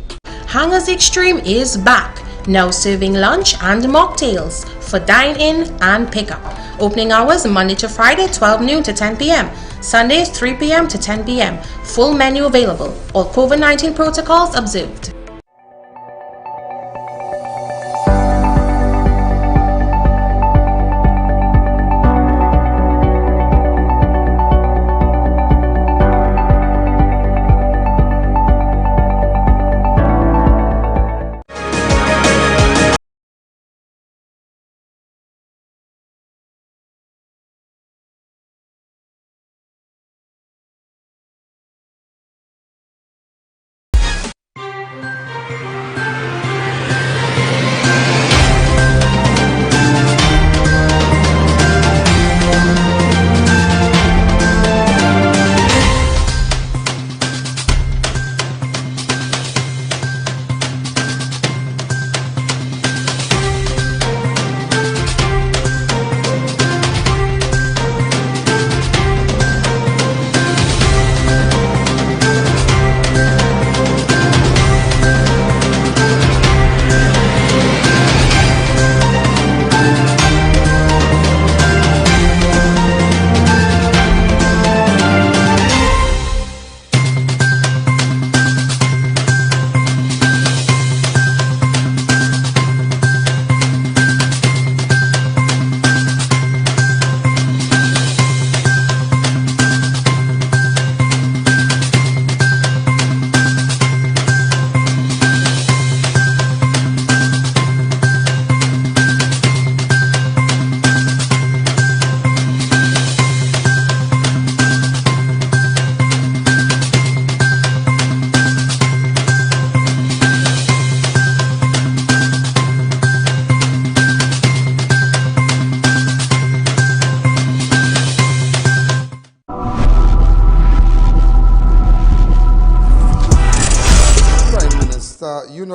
M: Hangers Extreme is back, now serving lunch and mocktails for dine-in and pickup. Opening hours Monday to Friday 12 noon to 10 p.m. Sundays 3 p.m. to 10 p.m. Full menu available. All COVID-19 protocols observed.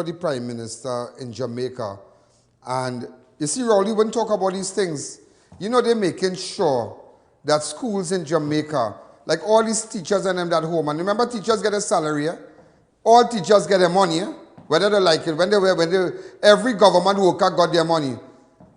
B: know, the Prime Minister in Jamaica. And you see, Rowley wouldn't talk about these things. You know, they're making sure that schools in Jamaica, like all these teachers and them that home, and remember teachers get a salary, yeah? All teachers get their money, yeah? Whether they like it, every government worker got their money.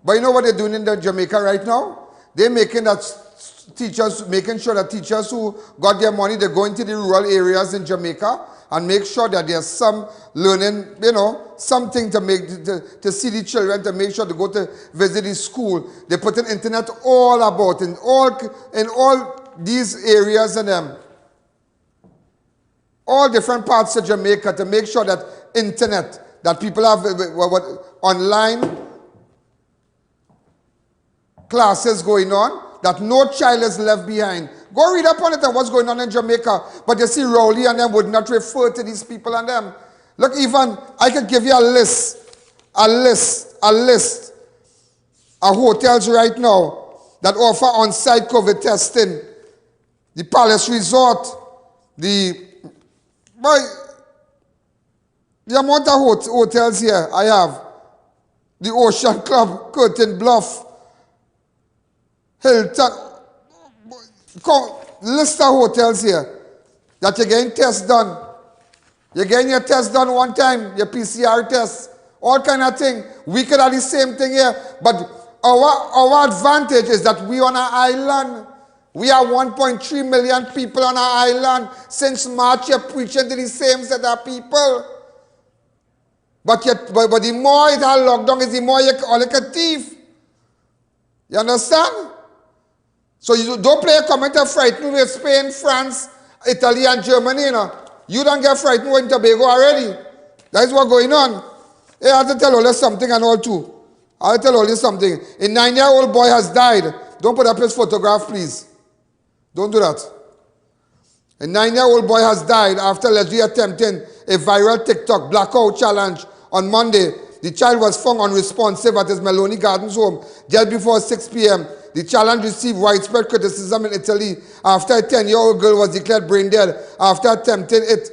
B: But you know what they're doing in Jamaica right now? They're making sure that teachers who got their money, they go into the rural areas in Jamaica and make sure that there's some learning, you know, something to see the children, to make sure to go to visit the school. They put an internet all about in all these areas and all different parts of Jamaica to make sure that internet, that people have online classes going on, that no child is left behind. Go read up on it and what's going on in Jamaica. But you see, Rowley and them would not refer to these people and them. Look, even, I could give you a list of hotels right now that offer on-site COVID testing. The Palace Resort, the amount of hotels here I have. The Ocean Club, Curtin Bluff, Hilton, list of hotels here that you're getting tests done. You're getting your test done one time, your PCR test, all kind of thing. We could have the same thing here, but our advantage is that we on an island. We are 1.3 million people on our island. Since March, you're preaching to the same set of people. But the more it has lockdown is, the more you're like a thief. You understand? So you don't play a comment of frightened with Spain, France, Italy, and Germany. You know? You don't get frightened with Tobago already. That is what's going on. Hey, I have to tell all you something and all too. I have to tell all you something. A 9-year-old boy has died. Don't put up his photograph, please. Don't do that. A 9-year-old boy has died after allegedly attempting a viral TikTok blackout challenge on Monday. The child was found unresponsive at his Maloney Gardens home just before 6 p.m. The challenge received widespread criticism in Italy after a 10-year-old girl was declared brain dead after attempting it.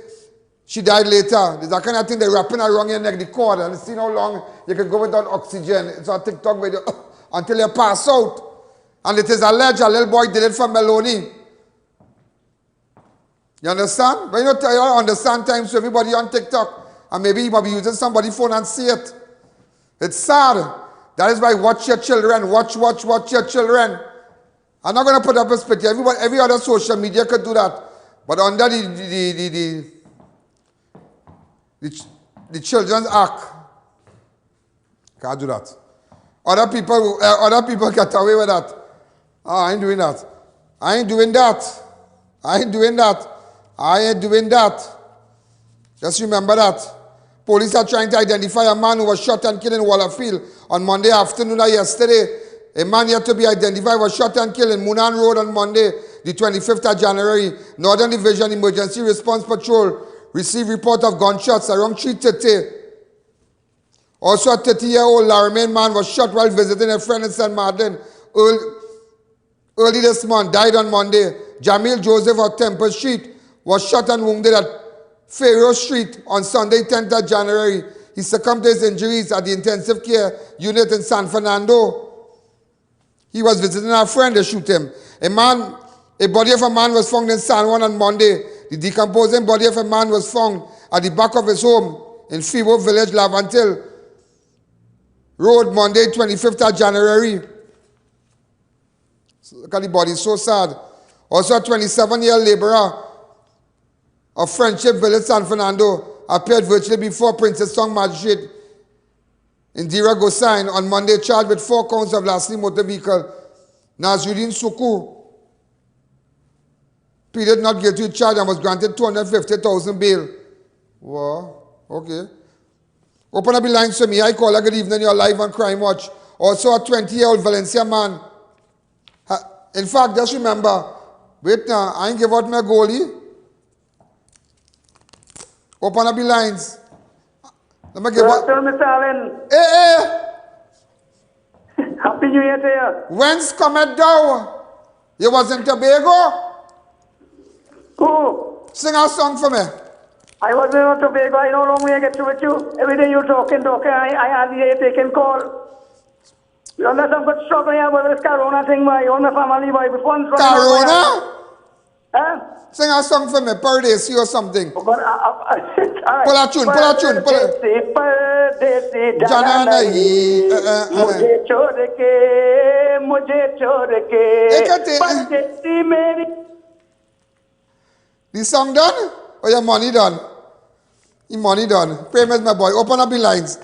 B: She died later. There's that kind of thing they're wrapping around your neck, the cord, and see how long you can go without oxygen. It's a TikTok video until you pass out. And it is alleged a little boy did it for Maloney. You understand? But you don't understand times to everybody on TikTok. And maybe you might be using somebody's phone and see it. It's sad. That is why watch your children. Watch your children. I'm not going to put up a spit. Every other social media could do that. But under the Children's Act, can't do that. Other people get away with that. Oh, I ain't doing that. I ain't doing that. Just remember that. Police are trying to identify a man who was shot and killed in Wallerfield on Monday afternoon or yesterday. A man yet to be identified was shot and killed in Moonan Road on Monday, the 25th of January. Northern Division Emergency Response Patrol received report of gunshots around 3:30. Also, a 30-year-old Laramie man was shot while visiting a friend in St. Martin early this month, died on Monday. Jamil Joseph of Temple Street was shot and wounded at Pharaoh Street on Sunday, 10th of January. He succumbed to his injuries at the intensive care unit in San Fernando. He was visiting a friend, they shoot him. A body of a man was found in San Juan on Monday. The decomposing body of a man was found at the back of his home in Fibo Village, Lavantil Road, Monday, 25th of January. So look at the body, so sad. Also, a 27-year laborer of Friendship Village, San Fernando, appeared virtually before Princess Song Magistrate Indira Gosain on Monday, charged with 4 counts of larceny motor vehicle. Nazruddin Suku pleaded not guilty to charge and was granted 250,000 bail. Wow, okay. Open up the lines for me. I call her, good evening, you're live on Crime Watch. Also, a 20-year-old Valencia man. In fact, just remember, wait now, I ain't give out my goalie. Open up the lines. Let me give out.
N: Mr. Allen.
B: Hey!
N: Happy New Year to you.
B: Whence cometh thou? You was in Tobago?
N: Who?
B: Sing a song for me.
N: I was in Tobago. I know how long I get through with you. Every day you talking. I hardly taking call. You understand? I'm good struggle here with this Corona thing, boy. All my family, boy.
B: Corona?
N: Huh?
B: Sing a song for me, Pardesi or something.
N: All right.
B: Pull a tune. Jananayi.
N: Mujhe chhod ke, Pardesi meri.
B: The song done? Or your money done? Your money done. Payment, my boy. Open up the lines.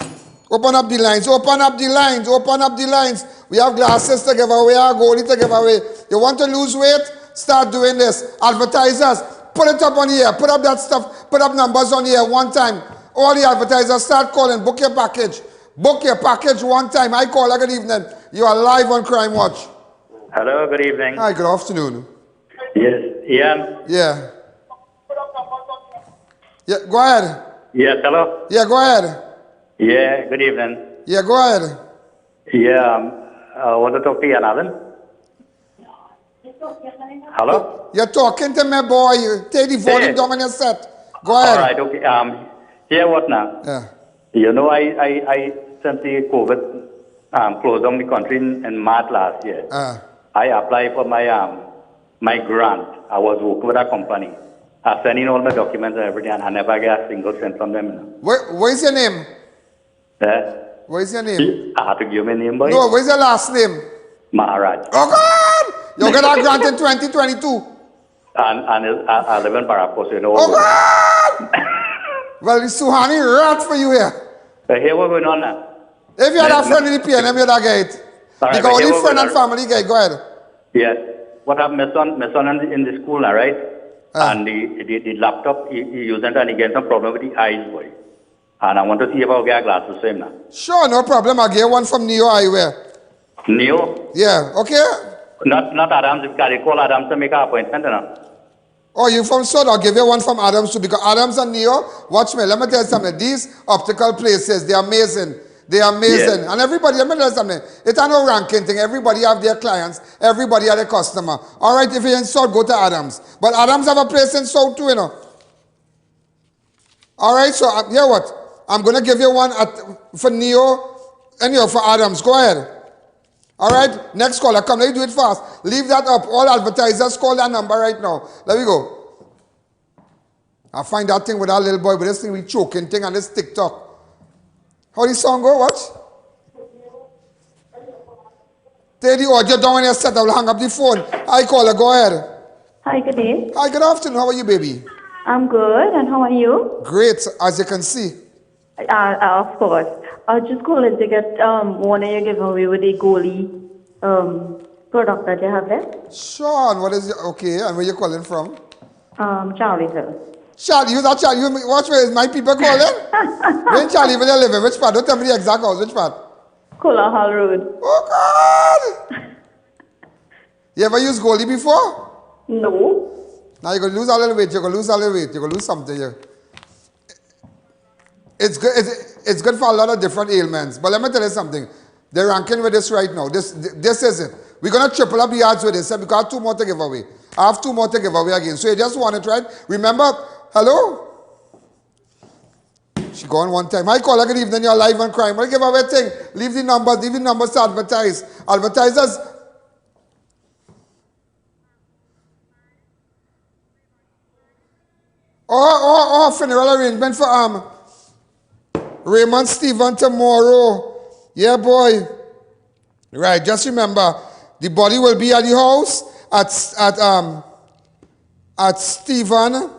B: Open up the lines. Open up the lines. Open up the lines. We have glasses to give away. Our goalie to give away. You want to lose weight? Start doing this. Advertisers, put it up on here. Put up that stuff. Put up numbers on here one time. All the advertisers start calling. Book your package. Book your package one time. I call. Good evening. You are live on Crime Watch.
O: Hello, good evening.
B: Hi, good afternoon.
O: Yes, I.A.N.
B: Yeah. Yeah, go ahead.
O: Yes, hello.
B: Yeah, go ahead.
O: Yeah, good evening.
B: Yeah, go ahead.
O: Yeah, I want to talk to I.A.N. Allen. Hello?
B: You're talking to me, boy. Take the volume down on your set. Go ahead.
O: All right, okay. Here what now?
B: Yeah.
O: You know, I since the COVID closed down the country in March last year, I applied for my grant. I was working with a company. I sent in all my documents and everything, and I never got a single cent from them.
B: What is your name? What is your name?
O: I had to give my name, boy.
B: No, what is your last name?
O: Maharaj.
B: Oh, God! You got that grant in 2022.
O: And I live in Parapos, you know.
B: Oh, God! Well, it's Suhani rat for you here.
O: Here what's going on now?
B: If you had a friend in the PNM, you'd have get it. Because only friend and family get. Go ahead.
O: Yeah. What happened? My son in the school now, right? And the laptop, he using it and he get some problem with the eyes, boy. And I want to see if I'll get glasses for him now.
B: Sure, no problem. I'll get one from Neo Eyewear.
O: Neo?
B: Yeah, okay?
O: Not Adams. If I call Adams to make an appointment, you know.
B: Oh, you from Sud? I'll give you one from Adams too. Because Adams and Neo, watch me. Let me tell you something. These optical places, they're amazing. They are amazing. Yeah. And everybody, let me tell you something. It's a no ranking thing. Everybody have their clients. Everybody have their customer. All right, if you're in South, go to Adams. But Adams have a place in South too, you know. All right, so hear what? I'm going to give you one for Neo and you for Adams. Go ahead. All right, next caller. Come, let me do it fast. Leave that up. All advertisers, call that number right now. Let me go. I find that thing with that little boy, but this thing we choking thing on this TikTok. How the song go? What? Take the audio down on your set. I will hang up the phone. Hi, caller. Go ahead.
P: Hi, good day.
B: Hi, good afternoon. How are you, baby?
P: I'm good. And how are you?
B: Great, as you can see.
P: Of course. I was just calling to get one of your giveaway with the goalie product that you have there.
B: Sure. And what is your, okay, and where you calling from?
P: Charlieville.
B: Charlie, you that Charlie? Watch me, is my people calling? Where in Charlieville you living? Which part? Don't tell me the exact house. Which part?
P: Cola Hall Road.
B: Oh, God! You ever used goalie before?
P: No.
B: Now you're going to lose a little weight. You're going to lose a little weight. You're going to lose something here. It's good. It's good for a lot of different ailments. But let me tell you something. They're ranking with this right now. This is it. We're going to triple up the odds with this because I have 2 more to give away. I have 2 more to give away again. So you just want it, right? Remember, hello? She gone one time. Hi, caller. Good evening. You're live on Crime. I'll give away a thing. Leave the numbers to advertise. Advertisers. Funeral arrangement for Raymond Stephen tomorrow. Yeah, boy. Right, just remember, the body will be at the house at Stephen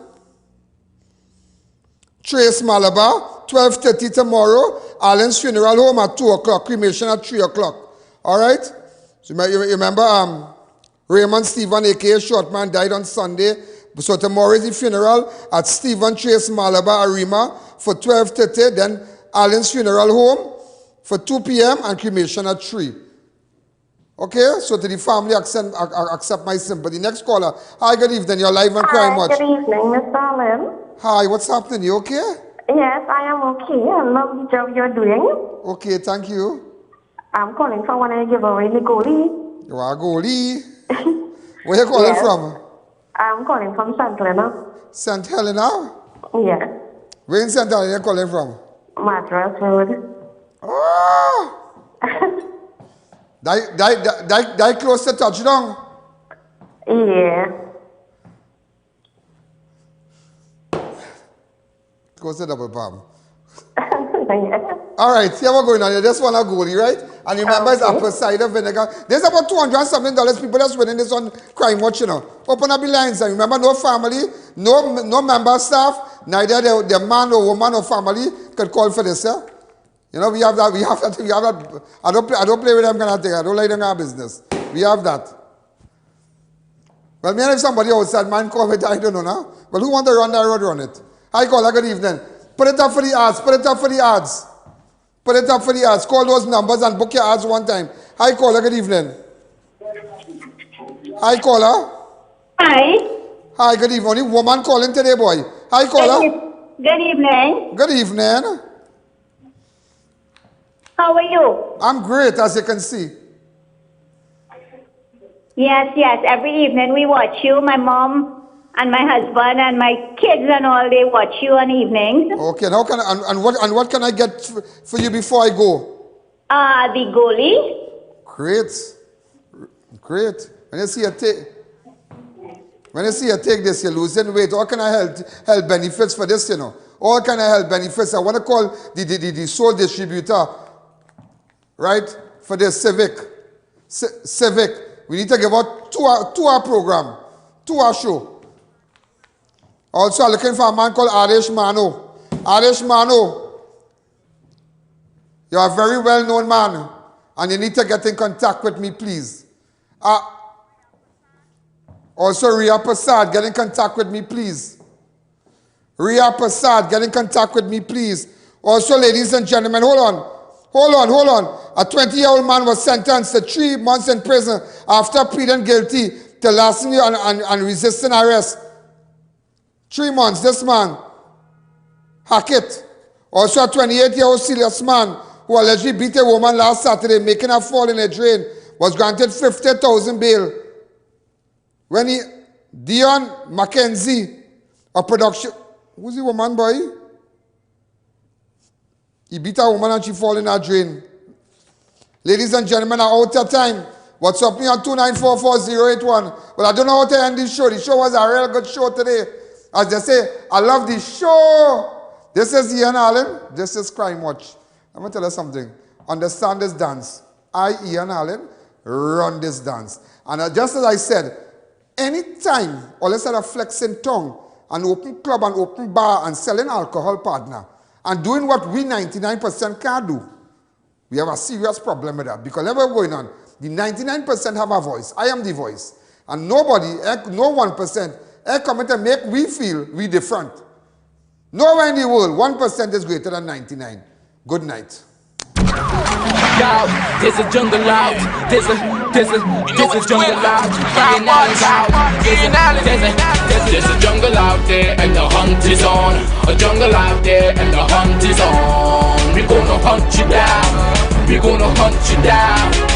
B: Trace Malabar, 12:30 tomorrow. I.A.N's funeral home at 2 o'clock, cremation at 3 o'clock. All right? So you remember Raymond Stephen, a.k.a. Shortman, died on Sunday. So tomorrow is the funeral at Stephen Trace Malabar Arima for 12:30. Then I.A.N's funeral home for 2 p.m. and cremation at 3. Okay? So to the family, accept my sympathy. Next caller. Hi, good evening. You're live on Crime Watch.
P: Good evening, Mr. Allen.
B: Hi, what's happening? You okay?
P: Yes, I am okay. I love the job you're doing.
B: Okay, thank you.
P: I'm calling for one of your giveaway, the goalie.
B: You are goalie? Where you calling from?
P: I'm calling from St. Helena.
B: St. Helena?
P: Yeah.
B: Where in St. Helens you calling from?
P: Madras Road.
B: Oh! Die close to touchdown?
P: Yeah.
B: Close to double palm. All right, here we're going on. You just want a goalie, right? And remember, it's apple cider vinegar. There's about $200 and something people that's winning this on Crime Watch, you know. Open up the lines. And remember, no family, no member staff, neither the man or woman or family could call for this, yeah? You know, we have that. I don't play with them kind of thing. I don't like them kind of business. We have that. Well, maybe if somebody outside man call it, I don't know now. But who want to run that road, run it. Hi, caller, good evening. Put it up for the ads. Put it up for the ads. Put it up for the ads. Call those numbers and book your ads one time. Hi, caller, good evening. Hi, caller.
Q: Hi.
B: Hi, good evening. Only woman calling today, boy. Hi, caller.
Q: Good evening.
B: Good evening.
Q: How are you?
B: I'm great, as you can see.
Q: Yes. Every evening we watch you. My mom and my husband and my kids and all, they watch you on evenings.
B: Okay, now can I, and what can I get for you before I go?
Q: The goalie.
B: Great. When you see you take this, you're losing weight. All kind of health benefits for this, you know. All kind of health benefits. I want to call the sole distributor, right, for this Civic. We need to give out two-hour program, 2-hour show. Also, I'm looking for a man called Arish Mano. Arish Mano, you're a very well-known man, and you need to get in contact with me, please. Also, Ria Prasad, get in contact with me, please. Ria Prasad, get in contact with me, please. Also, ladies and gentlemen, hold on. A 20-year-old man was sentenced to 3 months in prison after pleading guilty to larceny and resisting arrest. 3 months, this man, Hackett. Also a 28-year-old serious man who allegedly beat a woman last Saturday, making her fall in a drain, was granted 50,000 bail. When Dion Mackenzie, a production, who's the woman, boy? He beat a woman and she fall in a drain. Ladies and gentlemen, I'm out of time. What's up me on 2944081? Well, I don't know how to end this show. The show was a real good show today. As they say, I love the show. This is I.A.N. Allen. This is Crime Watch. I'm going to tell you something. Understand this dance. I.A.N. Allen, run this dance. And just as I said, anytime, all instead of flexing tongue, and open club and open bar and selling alcohol, partner, and doing what we 99% can't do, we have a serious problem with that. Because whatever going on, the 99% have a voice. I am the voice. And nobody, no 1%, coming to make we feel we different. Nowhere in the world, 1% is greater than 99. Good night.
A: Yo, this is jungle out. This is jungle out. There's a jungle out there and the hunt is on. A jungle out there and the hunt is on. We gonna hunt you down. We gonna hunt you down.